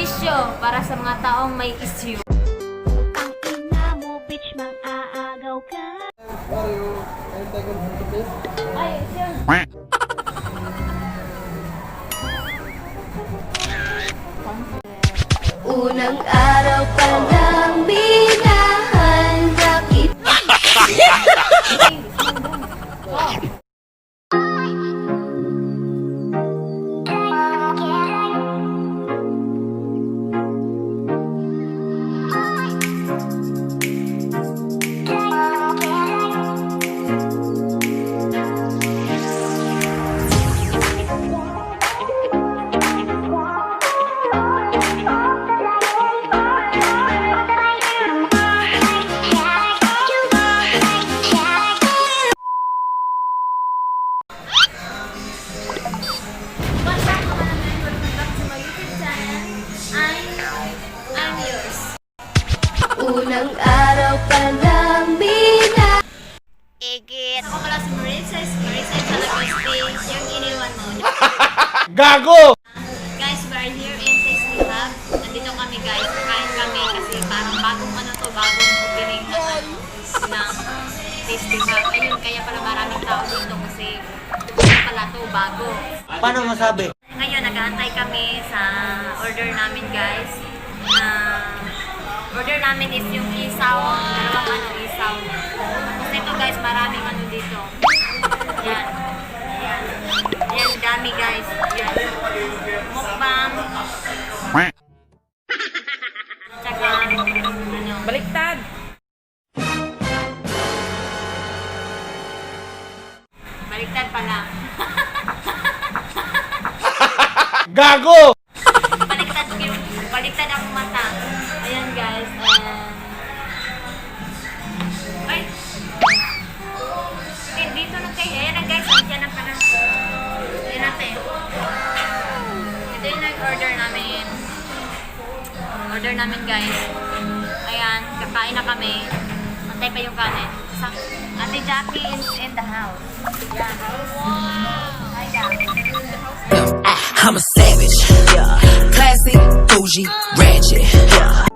serbisyo para sa mga taong may issue. Ang ina mo, bitch, mang-aagaw ka. Ay, yun. Unang araw pa lang binahanda kita. I'm yours. Unang araw pa lang binahanda. Ako pala si Marissa. Marissa sa Lagos yung iniwan mo. Gago! Guys, we are here in Tasty Hub. Nandito kami guys. Kain kami kasi parang bagong bagong opening ng Tasty Hub. Ayun, kaya pala maraming tao dito kasi pala to bago. Paano masabi? Ngayon, nag-aantay kami sa order namin guys. Order namin is yung isaw. Dalawang isaw. Kasi ito guys, maraming dito. Yan. Yan. Yan, dami guys. Yan. Mukbang. Tsaka, Baliktad! baliktad pala. Gago! Baliktad ang mata. Ayan guys. Ay! Dito na kayo. Ayan na guys. Diyan na pala. Ayan natin. Ito yung nag-order namin. Order namin guys. Ayan. Kakain na kami. Antay pa yung kanin. Ate Jackie is in the house. Yeah. Wow! Hi Jackie. I'm a savage, yeah. Classy, bougie, ratchet, yeah.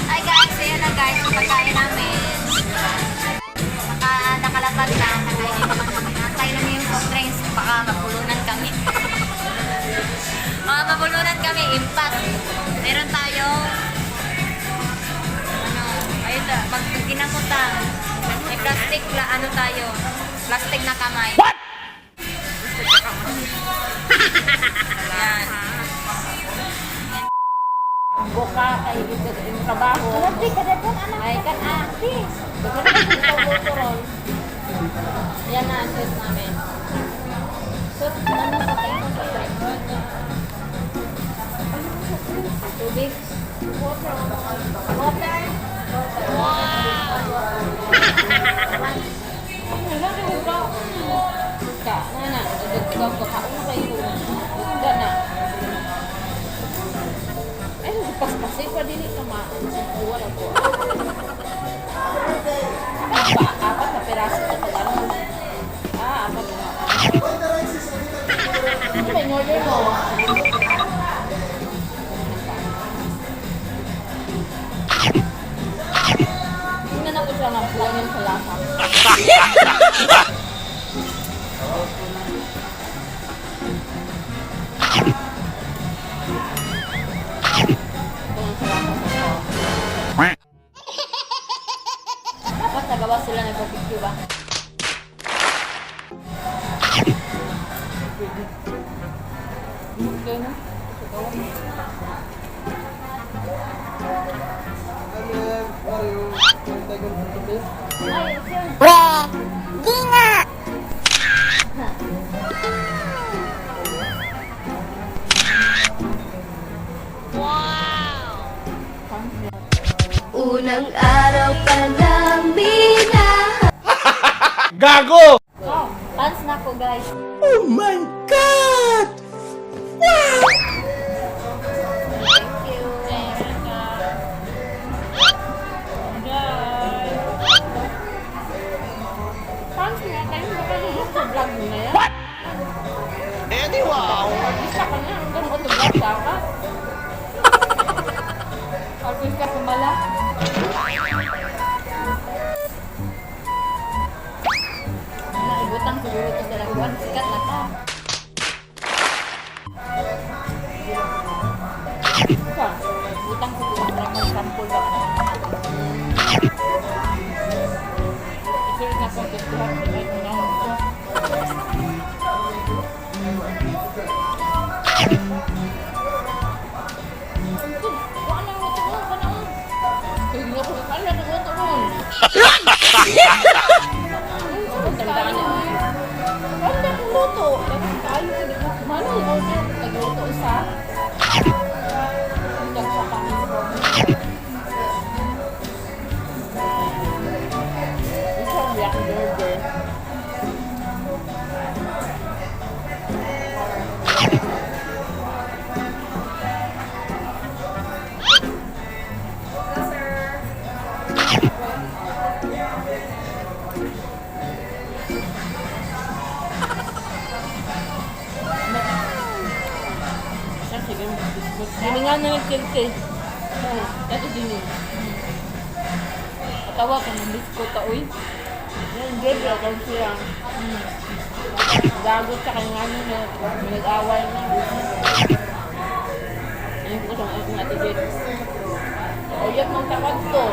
Hi guys, ayan na guys, yung pagkain namin. Nakalapag na, nakainin naman kami. Nantay namin yung soft drinks, baka mabulunan kami. Baka mabulunan kami, impact. Meron tayong, ayun na, pag ginamutan, may plastic, tayo, plastic na kamay. What? Plastic na kamay. Yan. Buka kay yung trabaho. Grabe ka na dyan, anak. Ay, kan artist. Yan na, assess namin. So, ano sa tayo sa tubig? Water. Water? Wow! Wala na yung bro. Ka, na. Ikaw kakaon kayo. Hindi na. Ay, pas-pasay pa din ito ma. Wala po. Apat na peraso na ito. Apat na. Ano ba yung order mo? Tingnan ako siya ng buwan yung kalasa. Dapat nagawa sila nagpapicture ba? Okay na? Ay, sir. Unang araw pa lang binahanda. Gago! Oh, pants na ko guys. Oh my God! Wow! Thank you. Pants nga, kayo ba kayo sa vlog mo na yan? What? Eh, di Artista ka na. Hanggang otobasa ka. Artista ka mala. Naibutang siguro ito sa laguan. Sikat na ta. Ka. Butang siguro para mag-sample ba ka naman. Ito rin ako tutuhan. Kahit mo na ako. Wala na ako ito. Wala na. Kaya nga ko nakala na ko ito. Tandaan niya. Wala akong luto. Tayo ko dito. Mano yung order? Nagluto isa. Hanggang sa Panginoon. Isang yak burger. Sige, biskut. Hindi nga na nagkilke. Ito din yun. Katawa ka ng biskut ka, uy. Yan, Gabriel, ako siya. Gagot sa kanya nga na nag-away na. Ayun ko sa mga natigit. Uyak ng takot to.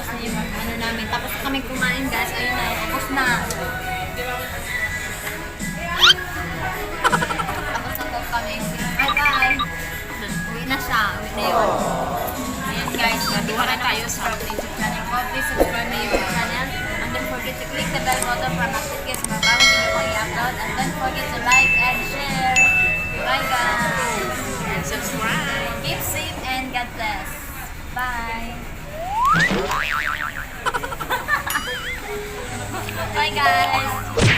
na yung ano namin. Tapos kami kumain guys. Ayun na, tapos na. Tapos na daw kami. Bye-bye. Uwi na siya. Uwi na yun. Ayan guys, gabihan na tayo sa YouTube channel ko. Please subscribe my YouTube channel. And don't forget to click the bell button para ma-notification sa mga bagong video ko i-upload. And don't forget to like and share. Bye guys. And subscribe. Keep safe and God bless. Bye. Bye guys.